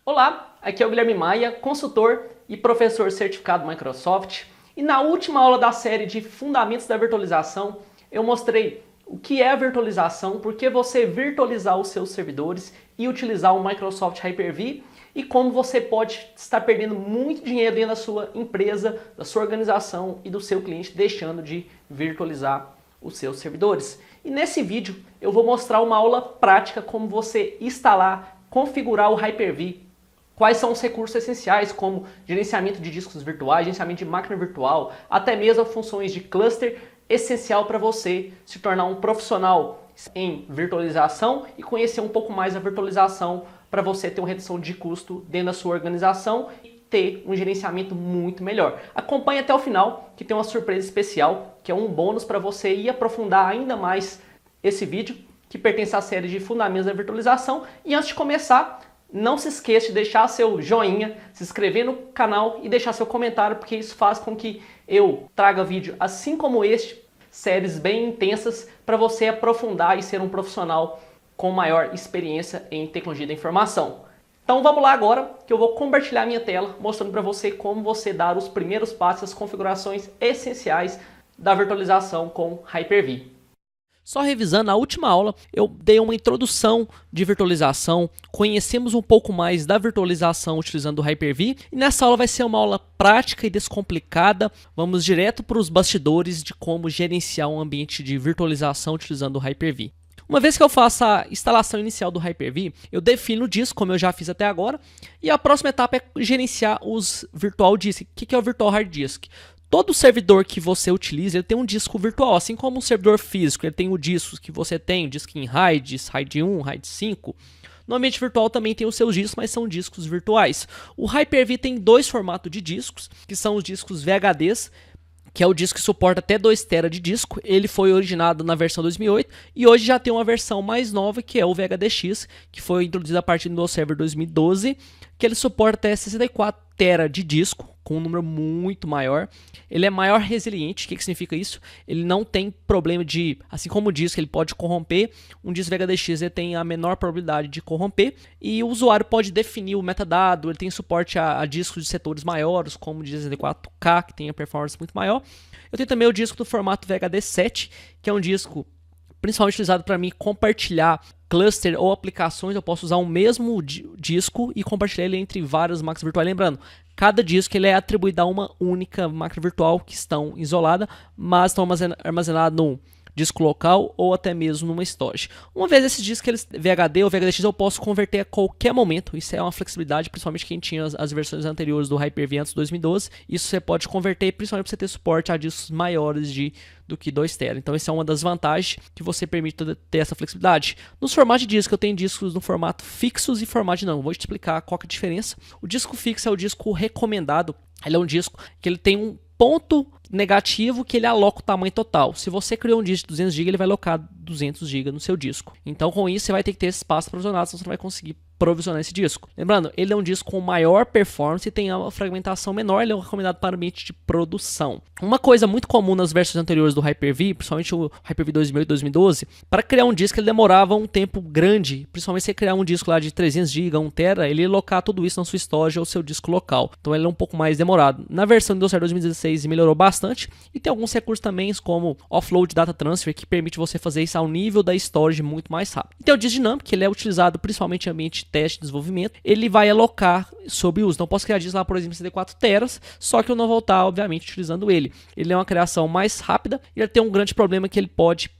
Olá, aqui é o Guilherme Maia, consultor e professor certificado Microsoft. E na última aula da série de Fundamentos da Virtualização, eu mostrei o que é a virtualização, por que você virtualizar os seus servidores e utilizar o Microsoft Hyper-V e como você pode estar perdendo muito dinheiro dentro da sua empresa, da sua organização e do seu cliente deixando de virtualizar os seus servidores. E nesse vídeo eu vou mostrar uma aula prática como você instalar, configurar o Hyper-V. Quais são os recursos essenciais, como gerenciamento de discos virtuais, gerenciamento de máquina virtual, até mesmo funções de cluster, essencial para você se tornar um profissional em virtualização e conhecer um pouco mais a virtualização para você ter uma redução de custo dentro da sua organização e ter um gerenciamento muito melhor. Acompanhe até o final, que tem uma surpresa especial, que é um bônus para você ir aprofundar ainda mais esse vídeo, que pertence à série de Fundamentos da Virtualização. E antes de começar, não se esqueça de deixar seu joinha, se inscrever no canal e deixar seu comentário, porque isso faz com que eu traga vídeo assim como este, séries bem intensas, para você aprofundar e ser um profissional com maior experiência em tecnologia da informação. Então vamos lá agora, que eu vou compartilhar minha tela, mostrando para você como você dar os primeiros passos, as configurações essenciais da virtualização com Hyper-V. Só revisando, na última aula eu dei uma introdução de virtualização, conhecemos um pouco mais da virtualização utilizando o Hyper-V e nessa aula vai ser uma aula prática e descomplicada. Vamos direto para os bastidores de como gerenciar um ambiente de virtualização utilizando o Hyper-V. Uma vez que eu faço a instalação inicial do Hyper-V, eu defino o disco, como eu já fiz até agora, e a próxima etapa é gerenciar os Virtual Disk. O que é o Virtual Hard Disk? Todo servidor que você utiliza, ele tem um disco virtual, assim como um servidor físico, ele tem o disco que você tem, o disco em RAID, RAID 1, RAID 5. No ambiente virtual também tem os seus discos, mas são discos virtuais. O Hyper-V tem dois formatos de discos, que são os discos VHDs, que é o disco que suporta até 2 TB de disco. Ele foi originado na versão 2008 e hoje já tem uma versão mais nova, que é o VHDX, que foi introduzido a partir do server 2012, que ele suporta até 64 TB de disco, com um número muito maior. Ele é maior resiliente. O que significa isso? Ele não tem problema de, assim como o disco ele pode corromper, um disco VHDX ele tem a menor probabilidade de corromper, e o usuário pode definir o metadado. Ele tem suporte a discos de setores maiores, como o 64K, que tem a performance muito maior. Eu tenho também o disco do formato VHD7, que é um disco principalmente utilizado para mim compartilhar cluster ou aplicações. Eu posso usar o mesmo disco e compartilhar ele entre várias máquinas virtuais. Lembrando, cada disco ele é atribuído a uma única máquina virtual que estão isolada, mas estão armazenados num disco local ou até mesmo numa storage. Uma vez esses discos VHD ou VHDX eu posso converter a qualquer momento. Isso é uma flexibilidade, principalmente quem tinha as versões anteriores do Hyper-V antes de 2012. Isso você pode converter, principalmente para você ter suporte a discos maiores do que 2 TB. Então essa é uma das vantagens que você permite ter essa flexibilidade. Nos formatos de disco eu tenho discos no formato fixos e formato não. Vou te explicar qual que é a diferença. O disco fixo é o disco recomendado. Ele é um disco que ele tem um ponto negativo, que ele aloca o tamanho total. Se você criou um disco de 200 GB, ele vai alocar 200 GB no seu disco. Então com isso você vai ter que ter esse espaço provisionado, senão você não vai conseguir provisionar esse disco. Lembrando, ele é um disco com maior performance e tem uma fragmentação menor. Ele é recomendado para ambiente de produção. Uma coisa muito comum nas versões anteriores do Hyper-V, principalmente o Hyper-V 2008 e 2012, para criar um disco ele demorava um tempo grande, principalmente se você criar um disco lá de 300 GB, 1 TB, ele ia alocar tudo isso na sua storage ou seu disco local. Então ele é um pouco mais demorado. Na versão do 2016 melhorou bastante e tem alguns recursos também como Offload Data Transfer, que permite você fazer isso ao nível da storage muito mais rápido. E tem o disco dinâmico, que ele é utilizado principalmente em ambiente de teste e desenvolvimento. Ele vai alocar sob uso. Então posso criar disco lá, por exemplo, 64 teras, só que eu não vou estar, obviamente, utilizando ele. Ele é uma criação mais rápida e ele tem um grande problema, que ele pode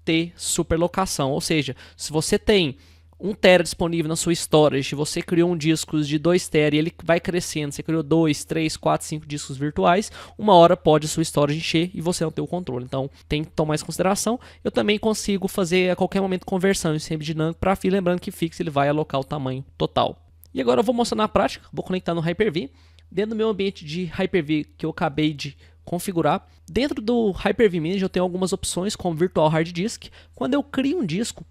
ter superlocação. Ou seja, se você tem 1 TB disponível na sua storage, você criou um disco de 2 TB e ele vai crescendo, você criou 2, 3, 4, 5 discos virtuais, uma hora pode a sua storage encher e você não ter o controle. Então tem que tomar isso em consideração. Eu também consigo fazer a qualquer momento conversão em sempre dinâmico para fixo, lembrando que fixo ele vai alocar o tamanho total. E agora eu vou mostrar na prática, vou conectar no Hyper-V. Dentro do meu ambiente de Hyper-V que eu acabei de configurar, dentro do Hyper-V Manager eu tenho algumas opções como Virtual Hard Disk. Quando eu crio um disco,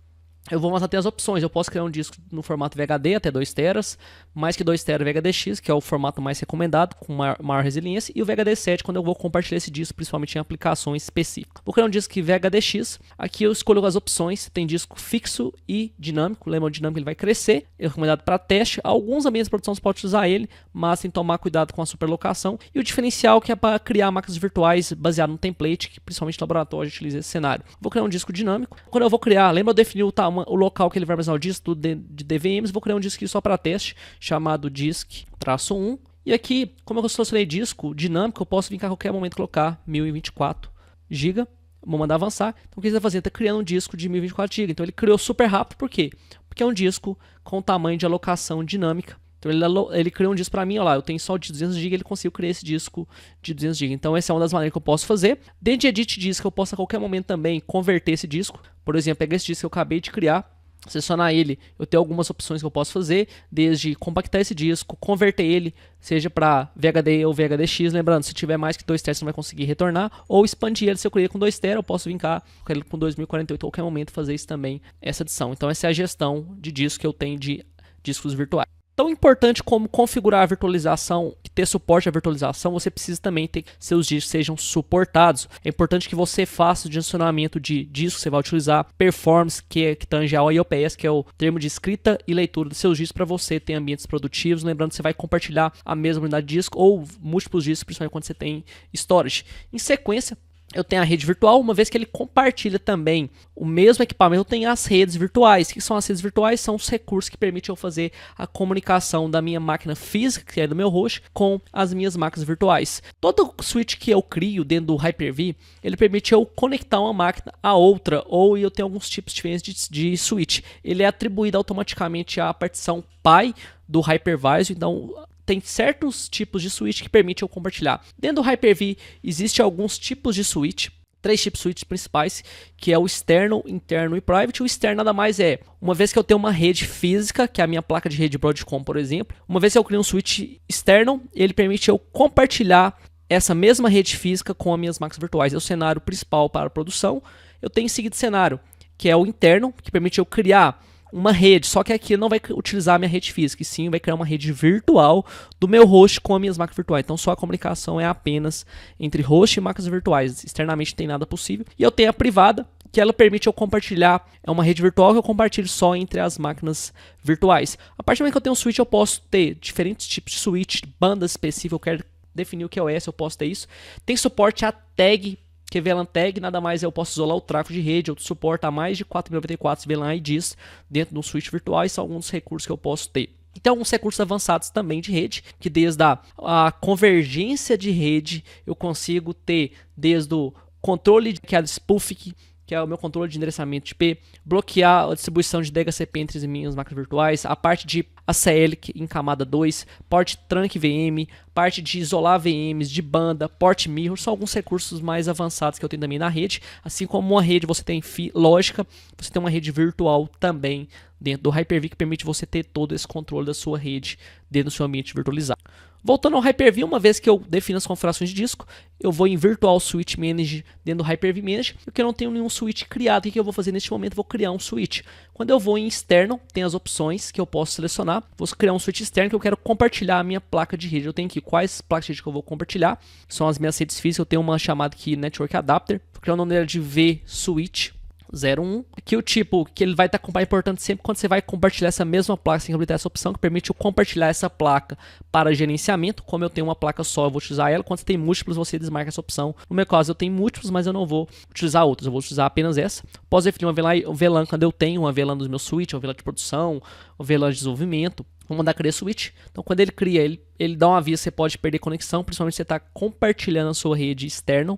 eu vou mostrar até as opções. Eu posso criar um disco no formato VHD até 2 teras, mais que 2 teras VHDX, que é o formato mais recomendado, com maior resiliência, e o VHD7 quando eu vou compartilhar esse disco, principalmente em aplicações específicas. Vou criar um disco VHDX, aqui eu escolho as opções, tem disco fixo e dinâmico, lembra, o dinâmico ele vai crescer, é recomendado para teste, alguns ambientes de produção você pode utilizar ele, mas tem que tomar cuidado com a superlocação, e o diferencial que é para criar máquinas virtuais baseado no template, que principalmente no laboratório a gente utiliza esse cenário. Vou criar um disco dinâmico, quando eu vou criar, lembra eu defini o tamanho, o local que ele vai armazenar o disco de DVMs, vou criar um disco aqui só para teste, chamado disk-1. E aqui, como eu selecionei disco dinâmico, eu posso vir cá a qualquer momento colocar 1024 GB. Vou mandar avançar. Então o que ele está fazendo? Está criando um disco de 1024 GB. Então ele criou super rápido, por quê? Porque é um disco com tamanho de alocação dinâmica. Então ele criou um disco para mim, olha lá, eu tenho só de 200 GB, ele conseguiu criar esse disco de 200 GB. Então essa é uma das maneiras que eu posso fazer. Dentro de Edit Disk eu posso a qualquer momento também converter esse disco. Por exemplo, pegar esse disco que eu acabei de criar, selecionar ele, eu tenho algumas opções que eu posso fazer, desde compactar esse disco, converter ele, seja para VHD ou VHDX, lembrando, se tiver mais que 2 TB você não vai conseguir retornar, ou expandir ele, se eu criei com 2 TB, eu posso vir cá com 2048 a qualquer momento fazer isso também, essa adição. Então essa é a gestão de disco que eu tenho de discos virtuais. Tão importante como configurar a virtualização e ter suporte à virtualização, você precisa também ter que seus discos sejam suportados. É importante que você faça o dimensionamento de discos que você vai utilizar, performance, que tange ao IOPS, que é o termo de escrita e leitura dos seus discos para você ter ambientes produtivos. Lembrando que você vai compartilhar a mesma unidade de disco ou múltiplos discos, principalmente quando você tem storage. Em sequência, eu tenho a rede virtual, uma vez que ele compartilha também o mesmo equipamento, eu tenho as redes virtuais. O que são as redes virtuais? São os recursos que permitem eu fazer a comunicação da minha máquina física, que é do meu host, com as minhas máquinas virtuais. Todo switch que eu crio dentro do Hyper-V, ele permite eu conectar uma máquina a outra, ou eu tenho alguns tipos diferentes de switch. Ele é atribuído automaticamente à partição PI do Hypervisor, então tem certos tipos de switch que permitem eu compartilhar. Dentro do Hyper-V existem alguns tipos de switch, 3 tipos de switches principais, que é o externo, interno e private. O externo nada mais é, uma vez que eu tenho uma rede física, que é a minha placa de rede Broadcom, por exemplo, uma vez que eu crio um switch externo, ele permite eu compartilhar essa mesma rede física com as minhas máquinas virtuais. É o cenário principal para a produção. Eu tenho em seguida cenário, que é o interno, que permite eu criar uma rede, só que aqui não vai utilizar a minha rede física, e sim vai criar uma rede virtual do meu host com as minhas máquinas virtuais. Então só a comunicação é apenas entre host e máquinas virtuais, externamente não tem nada possível. E eu tenho a privada, que ela permite eu compartilhar, é uma rede virtual que eu compartilho só entre as máquinas virtuais. A partir do momento que eu tenho um switch, eu posso ter diferentes tipos de switch, bandas específicas, eu quero definir o que é OS, eu posso ter isso. Tem suporte a tag, que VLAN tag nada mais eu posso isolar o tráfego de rede, eu suporto a mais de 4094 VLAN IDs dentro de um switch virtual, e são alguns recursos que eu posso ter. Então, alguns recursos avançados também de rede, que desde a convergência de rede eu consigo ter desde o controle, que é a spoofing, que é o meu controle de endereçamento de IP, bloquear a distribuição de DHCP entre as minhas máquinas virtuais, a parte de ACL em camada 2, port trunk VM, parte de isolar VMs de banda, port mirror, são alguns recursos mais avançados que eu tenho também na rede. Assim como uma rede você tem lógica, você tem uma rede virtual também dentro do Hyper-V que permite você ter todo esse controle da sua rede dentro do seu ambiente virtualizado. Voltando ao Hyper-V, uma vez que eu defino as configurações de disco, eu vou em Virtual Switch Manager dentro do Hyper-V Manager, porque eu não tenho nenhum switch criado. O que eu vou fazer neste momento? Vou criar um switch. Quando eu vou em externo, tem as opções que eu posso selecionar. Vou criar um switch externo que eu quero compartilhar a minha placa de rede. Eu tenho aqui quais placas de rede que eu vou compartilhar. São as minhas redes físicas. Eu tenho uma chamada aqui Network Adapter. Vou criar o nome dela de V-Switch 01, que o tipo que ele vai estar importante sempre quando você vai compartilhar essa mesma placa, você tem que habilitar essa opção que permite eu compartilhar essa placa para gerenciamento. Como eu tenho uma placa só, eu vou utilizar ela. Quando você tem múltiplos, você desmarca essa opção. No meu caso, eu tenho múltiplos, mas eu não vou utilizar outras, eu vou utilizar apenas essa. Posso definir uma VLAN quando eu tenho uma VLAN dos meus switch, uma VLAN de produção, uma VLAN de desenvolvimento. Vou mandar criar switch. Então, quando ele cria, ele dá um aviso, você pode perder conexão, principalmente se você está compartilhando a sua rede externa.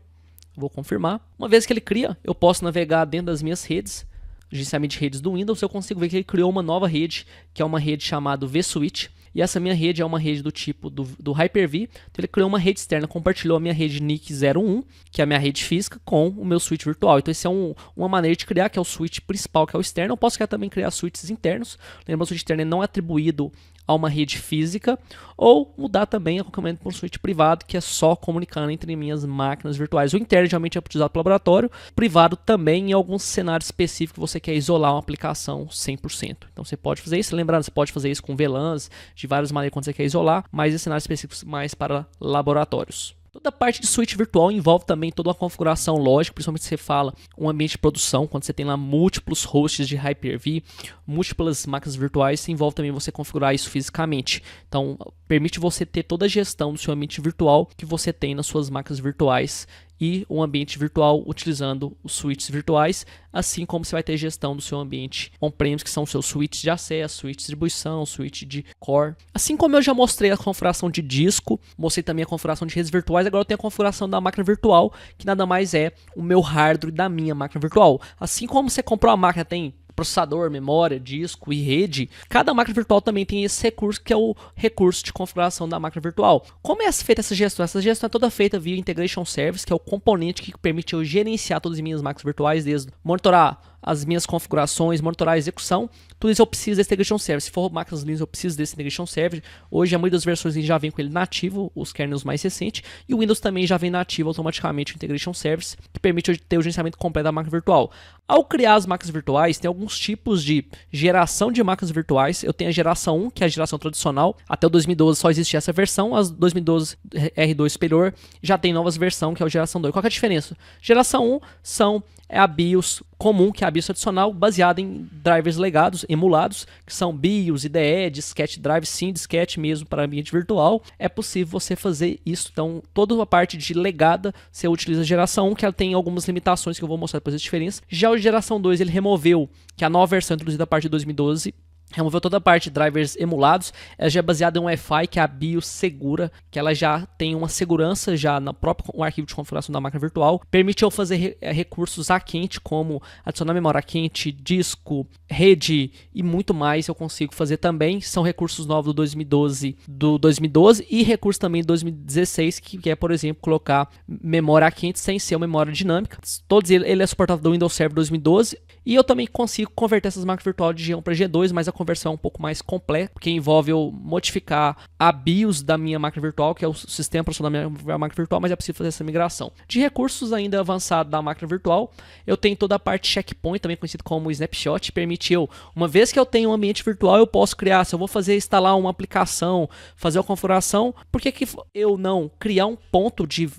Vou confirmar. Uma vez que ele cria, eu posso navegar dentro das minhas redes, gerenciamento de redes do Windows, eu consigo ver que ele criou uma nova rede, que é uma rede chamada vSwitch. E essa minha rede é uma rede do tipo do Hyper-V. Então ele criou uma rede externa, compartilhou a minha rede NIC01, que é a minha rede física, com o meu switch virtual. Então esse é uma maneira de criar, que é o switch principal, que é o externo. Eu posso também criar switches internos. Lembrando que o switch externo não é atribuído a uma rede física, ou mudar também a qualquer momento para um switch privado, que é só comunicando entre minhas máquinas virtuais. O interno geralmente é utilizado para o laboratório, privado também em alguns cenários específicos que você quer isolar uma aplicação 100%. Então você pode fazer isso, lembrando, você pode fazer isso com VLANs, de várias maneiras quando você quer isolar, mas em cenários específicos mais para laboratórios. Toda a parte de switch virtual envolve também toda uma configuração lógica, principalmente se você fala um ambiente de produção, quando você tem lá múltiplos hosts de Hyper-V, múltiplas máquinas virtuais, se envolve também você configurar isso fisicamente. Então, permite você ter toda a gestão do seu ambiente virtual que você tem nas suas máquinas virtuais e um ambiente virtual utilizando os switches virtuais, assim como você vai ter gestão do seu ambiente on-premise, que são os seus switches de acesso, switch de distribuição, switch de core. Assim como eu já mostrei a configuração de disco, mostrei também a configuração de redes virtuais, agora eu tenho a configuração da máquina virtual, que nada mais é o meu hardware da minha máquina virtual. Assim como você comprou a máquina, tem processador, memória, disco e rede, cada máquina virtual também tem esse recurso, que é o recurso de configuração da máquina virtual. Como é feita essa gestão? Essa gestão é toda feita via Integration Service, que é o componente que permite eu gerenciar todas as minhas máquinas virtuais, desde monitorar as minhas configurações, monitorar a execução, tudo isso eu preciso desse Integration Service. Se for máquinas Linux, eu preciso desse Integration Service. Hoje, a maioria das versões já vem com ele nativo, os kernels mais recentes, e o Windows também já vem nativo automaticamente o Integration Service, que permite eu ter o gerenciamento completo da máquina virtual. Ao criar as máquinas virtuais, tem alguns tipos de geração de máquinas virtuais. Eu tenho a geração 1, que é a geração tradicional. Até o 2012 só existia essa versão. As 2012 R2 superior já tem novas versões, que é a geração 2. Qual que é a diferença? Geração 1 é a BIOS comum, que é a BIOS tradicional, baseada em drivers legados, emulados, que são BIOS, IDE, disquete drive, sim, disquete mesmo para ambiente virtual. É possível você fazer isso. Então, toda a parte de legada, você utiliza a geração 1, que ela tem algumas limitações que eu vou mostrar depois as diferenças. Já a geração 2, ele removeu, que é a nova versão introduzida a partir de 2012, removeu toda a parte de drivers emulados. Ela já é baseada em um Wi-Fi, que é a BIOS segura, que ela já tem uma segurança já no próprio arquivo de configuração da máquina virtual. Permite eu fazer recursos a quente, como adicionar memória quente, disco, rede e muito mais. Eu consigo fazer também. São recursos novos do 2012 e recursos também do 2016, que é, por exemplo, colocar memória quente sem ser uma memória dinâmica. Todos ele é suportado do Windows Server 2012. E eu também consigo converter essas máquinas virtuais de G1 para G2, mas a conversão é um pouco mais completa, porque envolve eu modificar a BIOS da minha máquina virtual, que é o sistema operacional da minha máquina virtual, mas é possível fazer essa migração. De recursos ainda avançados da máquina virtual, eu tenho toda a parte checkpoint, também conhecido como snapshot, permite eu, uma vez que eu tenho um ambiente virtual, eu posso criar, se eu vou instalar uma aplicação, fazer a configuração, por que eu não criar um ponto de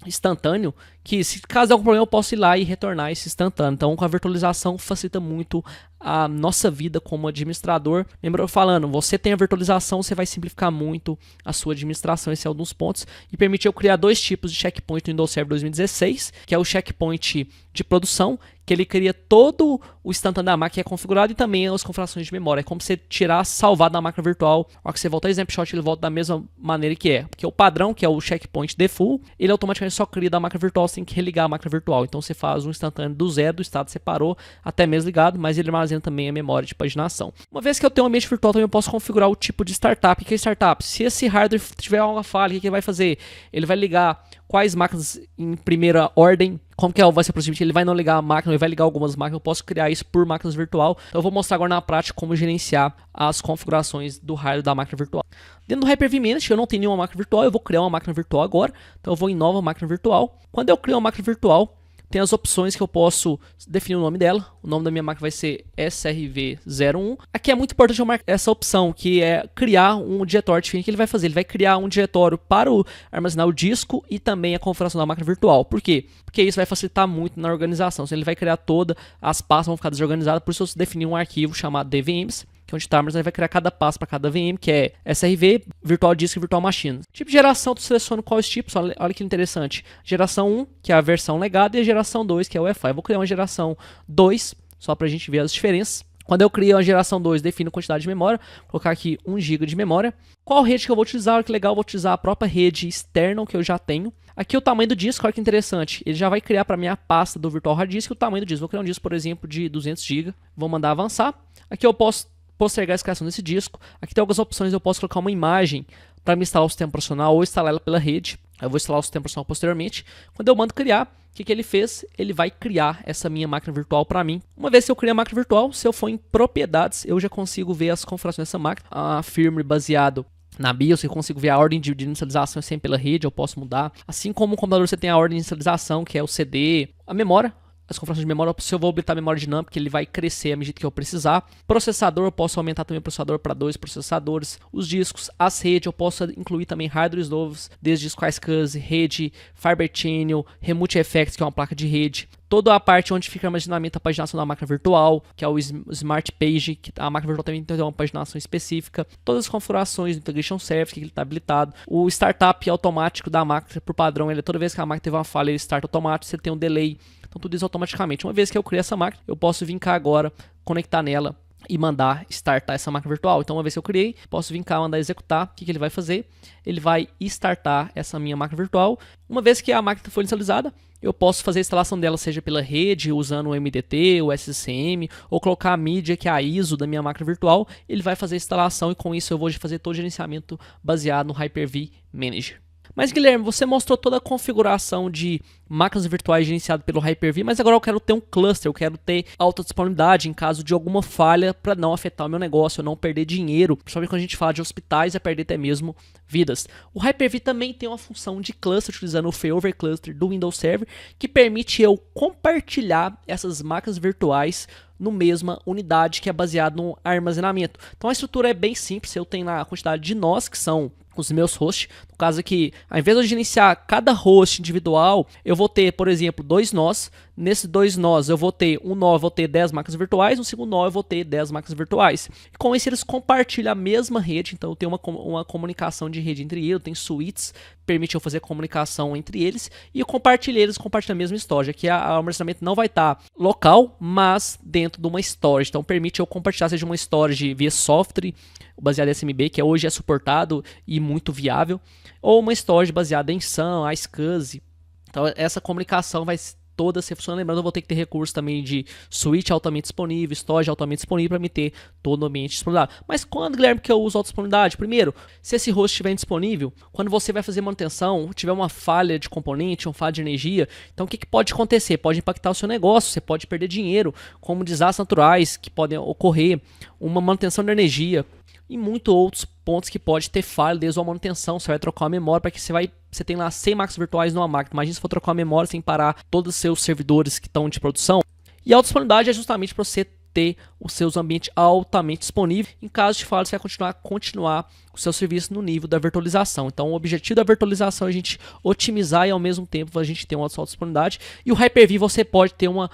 instantâneo, que se caso algum problema eu posso ir lá e retornar esse instantâneo. Então, com a virtualização facilita muito a nossa vida como administrador. Lembra eu falando, você tem a virtualização, você vai simplificar muito a sua administração. Esse é um dos pontos. E permite eu criar dois tipos de checkpoint no Windows Server 2016, que é o checkpoint de produção, que ele cria todo o instantâneo da máquina que é configurado, e também as configurações de memória. É como você tirar, salvar da máquina virtual. A hora que você volta a snapshot, ele volta da mesma maneira que é. Porque o padrão, que é o checkpoint default, ele automaticamente só cria da máquina virtual, você tem que religar a máquina virtual. Então você faz um instantâneo do zero, do estado separou, até mesmo ligado, mas ele armazena também a memória de paginação. Uma vez que eu tenho um ambiente virtual, também eu posso configurar o tipo de startup. O que é startup? Se esse hardware tiver uma falha, o que ele vai fazer? Ele vai ligar quais máquinas em primeira ordem, como que vai ser o procedimento? Ele vai não ligar a máquina, ele vai ligar algumas máquinas, eu posso criar isso por máquinas virtual. Então eu vou mostrar agora na prática como gerenciar as configurações do hardware da máquina virtual. Dentro do Hyper-V Management, eu não tenho nenhuma máquina virtual, eu vou criar uma máquina virtual agora. Então eu vou em nova máquina virtual. Quando eu crio uma máquina virtual, tem as opções que eu posso definir o nome dela. O nome da minha máquina vai ser SRV01. Aqui é muito importante eu marcar essa opção, que é criar um diretório diferente. Que ele vai fazer? Ele vai criar um diretório para armazenar o disco e também a configuração da máquina virtual. Por quê? Porque isso vai facilitar muito na organização. Ele vai criar todas as pastas, vão ficar desorganizadas. Por isso eu definir um arquivo chamado DVMs, que é onde está, mas ele vai criar cada passo para cada VM, que é SRV, Virtual Disk e Virtual Machine. Tipo de geração, tu seleciona quais tipos, olha que interessante. Geração 1, que é a versão legada, e a geração 2, que é o Wi-Fi. Eu vou criar uma geração 2, só para a gente ver as diferenças. Quando eu crio a geração 2, defino a quantidade de memória, vou colocar aqui 1 GB de memória. Qual rede que eu vou utilizar? Olha que legal, eu vou utilizar a própria rede externa que eu já tenho. Aqui o tamanho do disco, olha que interessante, ele já vai criar para minha pasta do Virtual Hard Disk o tamanho do disco. Vou criar um disco, por exemplo, de 200 GB, vou mandar avançar. Aqui eu posso postergar a escalação desse disco. Aqui tem algumas opções, eu posso colocar uma imagem para me instalar o sistema operacional ou instalar ela pela rede. Eu vou instalar o sistema operacional posteriormente. Quando eu mando criar, o que ele fez? Ele vai criar essa minha máquina virtual para mim. Uma vez que eu criei a máquina virtual, se eu for em propriedades, eu já consigo ver as configurações dessa máquina. A firmware baseado na BIOS, eu consigo ver a ordem de inicialização sempre pela rede, eu posso mudar. Assim como o computador você tem a ordem de inicialização, que é o CD, a memória. As configurações de memória, se eu vou habilitar a memória dinâmica, ele vai crescer à medida que eu precisar. Processador, eu posso aumentar também o processador para 2 processadores. Os discos, as redes, eu posso incluir também hardwares novos, desde SqueezCAS, rede, Fiber Channel, Remote FX, que é uma placa de rede. Toda a parte onde fica o armazenamento da paginação da máquina virtual, que é o Smart Page, que a máquina virtual também tem uma paginação específica. Todas as configurações do Integration Service, que ele está habilitado. O startup automático da máquina, por padrão, ele, toda vez que a máquina teve uma falha, ele starta automático, você tem um delay. Então tudo isso automaticamente. Uma vez que eu criei essa máquina, eu posso vir cá agora, conectar nela e mandar startar essa máquina virtual. Então uma vez que eu criei, posso vir cá, mandar executar. O que ele vai fazer? Ele vai startar essa minha máquina virtual. Uma vez que a máquina foi inicializada, eu posso fazer a instalação dela, seja pela rede, usando o MDT, o SCM, ou colocar a mídia, que é a ISO da minha máquina virtual. Ele vai fazer a instalação e com isso eu vou fazer todo o gerenciamento baseado no Hyper-V Manager. Mas Guilherme, você mostrou toda a configuração de máquinas virtuais gerenciadas pelo Hyper-V, mas agora eu quero ter um cluster, eu quero ter alta disponibilidade em caso de alguma falha para não afetar o meu negócio, eu não perder dinheiro, principalmente quando a gente fala de hospitais, é perder até mesmo vidas. O Hyper-V também tem uma função de cluster utilizando o Failover Cluster do Windows Server, que permite eu compartilhar essas máquinas virtuais no mesma unidade que é baseado no armazenamento. Então a estrutura é bem simples, eu tenho lá a quantidade de nós, que são os meus hosts. No caso aqui, ao invés de eu gerenciar cada host individual, eu vou ter, por exemplo, 2 nós. Nesses 2 nós, eu vou ter um nó, eu vou ter 10 máquinas virtuais, no segundo nó eu vou ter 10 máquinas virtuais. E com isso eles compartilham a mesma rede, então eu tenho uma comunicação de rede entre eles, eu tenho suítes, permite eu fazer comunicação entre eles, e eu compartilho eles, compartilham a mesma storage. Aqui o armazenamento não vai estar local, mas dentro de uma storage, então permite eu compartilhar, seja uma storage via software, baseado em SMB, que hoje é suportado e muito viável, ou uma storage baseada em SAN, iSCSI. Então essa comunicação vai toda ser funcionando. Lembrando, eu vou ter que ter recurso também de switch altamente disponível, storage altamente disponível para me ter todo o ambiente disponibilidade. Mas quando, Guilherme, que eu uso autodisponibilidade? Primeiro, se esse host estiver indisponível, quando você vai fazer manutenção, tiver uma falha de componente, uma falha de energia, então o que pode acontecer? Pode impactar o seu negócio, você pode perder dinheiro, como desastres naturais que podem ocorrer, uma manutenção de energia, e muitos outros pontos que pode ter falha desde a manutenção. Você vai trocar a memória para que você tem lá 100 máquinas virtuais numa máquina. Imagina se for trocar a memória sem parar todos os seus servidores que estão de produção. E a autodisponibilidade é justamente para você ter os seus ambientes altamente disponíveis. Em caso de falha, você vai continuar o seu serviço no nível da virtualização. Então o objetivo da virtualização é a gente otimizar e ao mesmo tempo a gente ter uma autodisponibilidade. E o Hyper-V você pode ter um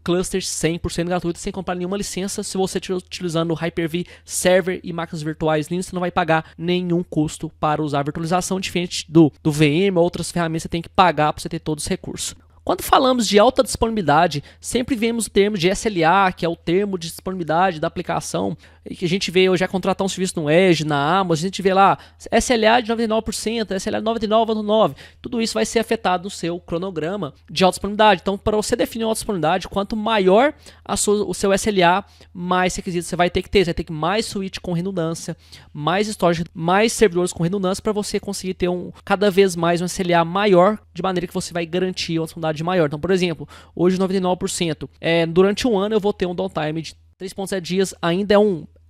cluster 100% gratuito sem comprar nenhuma licença. Se você estiver utilizando o Hyper-V Server e máquinas virtuais Linux, você não vai pagar nenhum custo para usar a virtualização, diferente do VM ou outras ferramentas que você tem que pagar para você ter todos os recursos. Quando falamos de alta disponibilidade, sempre vemos o termo de SLA, que é o termo de disponibilidade da aplicação, que a gente vê hoje contratar um serviço no Edge, na Amazon, a gente vê lá SLA de 99%, SLA de 99,9%, tudo isso vai ser afetado no seu cronograma de alta disponibilidade. Então, para você definir alta disponibilidade, quanto maior o seu SLA, mais requisitos você vai ter que ter. Você vai ter que mais switch com redundância, mais storage, mais servidores com redundância, para você conseguir ter cada vez mais um SLA maior, de maneira que você vai garantir uma disponibilidade maior. Então, por exemplo, hoje 99%, durante um ano eu vou ter um downtime de 3.7 dias, ainda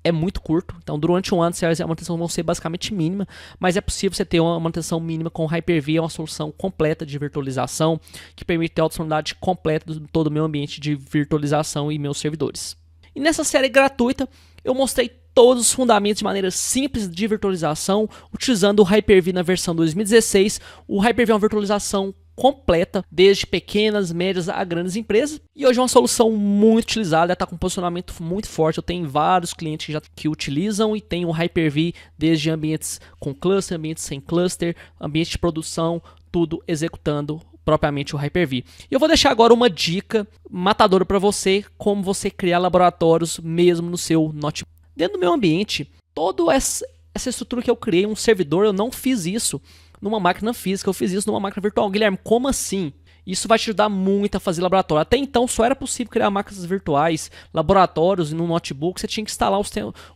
é muito curto. Então, durante um ano, a manutenção vai ser basicamente mínima, mas é possível você ter uma manutenção mínima com o Hyper-V, é uma solução completa de virtualização, que permite ter a autonomidade completa de todo o meu ambiente de virtualização e meus servidores. E nessa série gratuita, eu mostrei todos os fundamentos de maneira simples de virtualização, utilizando o Hyper-V na versão 2016. O Hyper-V é uma virtualização completa, desde pequenas, médias a grandes empresas, e hoje é uma solução muito utilizada, está com um posicionamento muito forte. Eu tenho vários clientes que utilizam e tem o Hyper-V desde ambientes com cluster, ambientes sem cluster, ambiente de produção, tudo executando propriamente o Hyper-V. E eu vou deixar agora uma dica matadora para você, como você criar laboratórios mesmo no seu notebook. Dentro do meu ambiente, toda essa estrutura que eu criei, um servidor, eu não fiz isso numa máquina física, eu fiz isso numa máquina virtual. Guilherme, como assim? Isso vai te ajudar muito a fazer laboratório. Até então só era possível criar máquinas virtuais, laboratórios e no notebook. Você tinha que instalar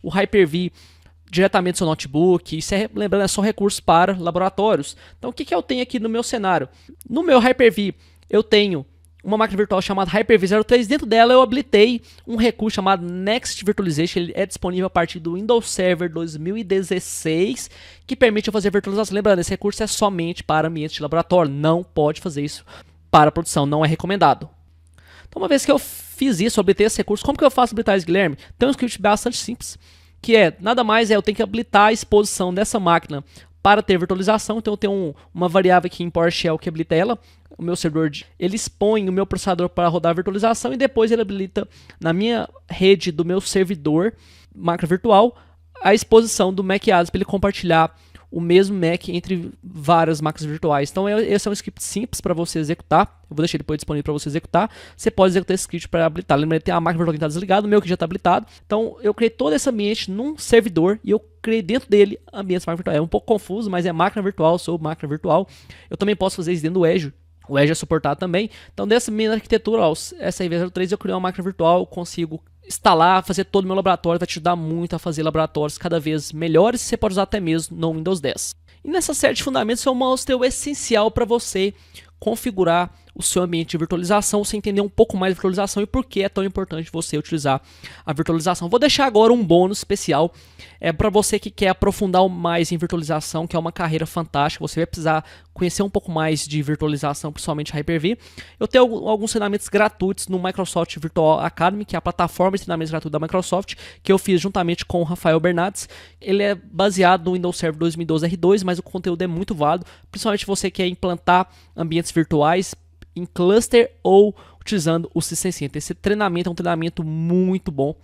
o Hyper-V diretamente do seu notebook. Isso lembrando, é só recurso para laboratórios. Então o que eu tenho aqui no meu cenário? No meu Hyper-V eu tenho uma máquina virtual chamada Hyper-V 03. Dentro dela eu habilitei um recurso chamado Next Virtualization. Ele é disponível a partir do Windows Server 2016, que permite eu fazer virtualização. Lembrando, esse recurso é somente para ambiente de laboratório, não pode fazer isso para produção, não é recomendado. Então, uma vez que eu fiz isso, eu habilitei esse recurso, como que eu faço habilitar isso, Guilherme? Tem um script bastante simples, que nada mais eu tenho que habilitar a exposição dessa máquina para ter virtualização. Então eu tenho uma variável aqui em PowerShell que habilita ela. O meu servidor, ele expõe o meu processador para rodar a virtualização e depois ele habilita na minha rede do meu servidor, máquina virtual, a exposição do MAC Address para ele compartilhar o mesmo MAC entre várias máquinas virtuais. Então esse é um script simples para você executar. Eu vou deixar ele depois disponível para você executar. Você pode executar esse script para habilitar. Lembrando que tem a máquina virtual que está desligada, o meu que já está habilitado. Então eu criei todo esse ambiente num servidor e eu criei dentro dele ambientes de máquina virtual. É um pouco confuso, mas é máquina virtual, sou máquina virtual. Eu também posso fazer isso dentro do Azure. O Azure é suportado também. Então dessa minha arquitetura, essa IV03, eu criei uma máquina virtual, eu consigo instalar, fazer todo o meu laboratório, vai te ajudar muito a fazer laboratórios cada vez melhores, você pode usar até mesmo no Windows 10. E nessa série de fundamentos eu mostro o essencial para você configurar o seu ambiente de virtualização, você entender um pouco mais de virtualização e por que é tão importante você utilizar a virtualização. Vou deixar agora um bônus especial para você que quer aprofundar mais em virtualização, que é uma carreira fantástica. Você vai precisar conhecer um pouco mais de virtualização, principalmente Hyper-V. Eu tenho alguns treinamentos gratuitos no Microsoft Virtual Academy, que é a plataforma de treinamentos gratuitos da Microsoft, que eu fiz juntamente com o Rafael Bernardes. Ele é baseado no Windows Server 2012 R2, mas o conteúdo é muito válido, principalmente você que quer implantar ambientes virtuais em cluster ou utilizando o System Center. Esse treinamento é um treinamento muito bom.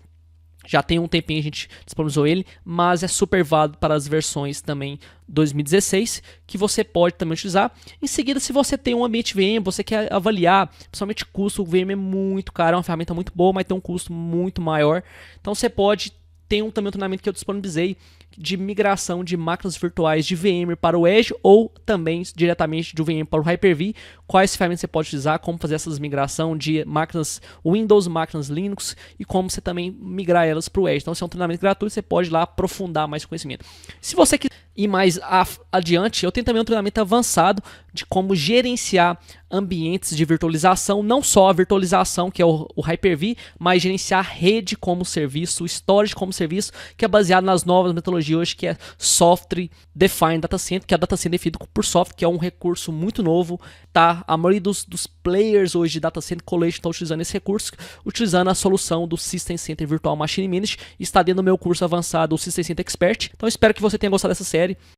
Já tem um tempinho a gente disponibilizou ele, mas é super válido para as versões também 2016, que você pode também utilizar. Em seguida, se você tem um ambiente VM, você quer avaliar, principalmente custo, o VM é muito caro, é uma ferramenta muito boa, mas tem um custo muito maior. Então você pode ter também um treinamento que eu disponibilizei de migração de máquinas virtuais de VMware para o Edge ou também diretamente do VMware para o Hyper-V. Quais ferramentas você pode utilizar, como fazer essas migração de máquinas Windows, máquinas Linux e como você também migrar elas para o Edge. Então, se é um treinamento gratuito, você pode ir lá aprofundar mais conhecimento. Se você quiser ir mais adiante, eu tenho também um treinamento avançado de como gerenciar ambientes de virtualização, não só a virtualização, que é o Hyper-V, mas gerenciar a rede como serviço, o storage como serviço, que é baseado nas novas metodologias hoje, que é Software Defined Data Center, que é a Data Center definido por software, que é um recurso muito novo, tá? A maioria dos players hoje de Data Center Collation estão utilizando esse recurso, utilizando a solução do System Center Virtual Machine Management, está dentro do meu curso avançado, o System Center Expert. Então espero que você tenha gostado dessa série.